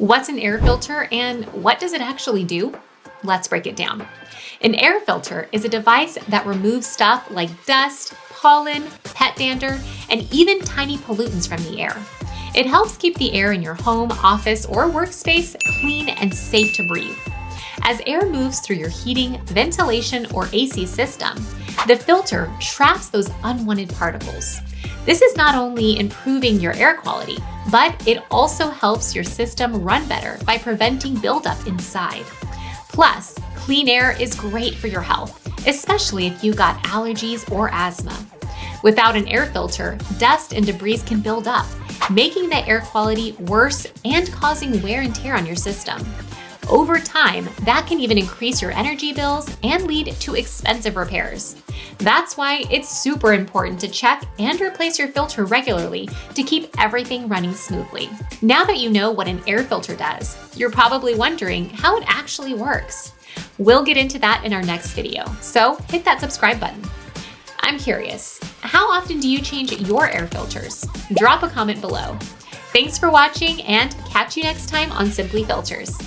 What's an air filter and what does it actually do? Let's break it down. An air filter is a device that removes stuff like dust, pollen, pet dander, and even tiny pollutants from the air. It helps keep the air in your home, office, or workspace clean and safe to breathe. As air moves through your heating, ventilation, or AC system, the filter traps those unwanted particles. This is not only improving your air quality, but it also helps your system run better by preventing buildup inside. Plus, clean air is great for your health, especially if you got allergies or asthma. Without an air filter, dust and debris can build up, making the air quality worse and causing wear and tear on your system. Over time, that can even increase your energy bills and lead to expensive repairs. That's why it's super important to check and replace your filter regularly to keep everything running smoothly. Now that you know what an air filter does, you're probably wondering how it actually works. We'll get into that in our next video, so hit that subscribe button. I'm curious, how often do you change your air filters? Drop a comment below. Thanks for watching and catch you next time on Simply Filters.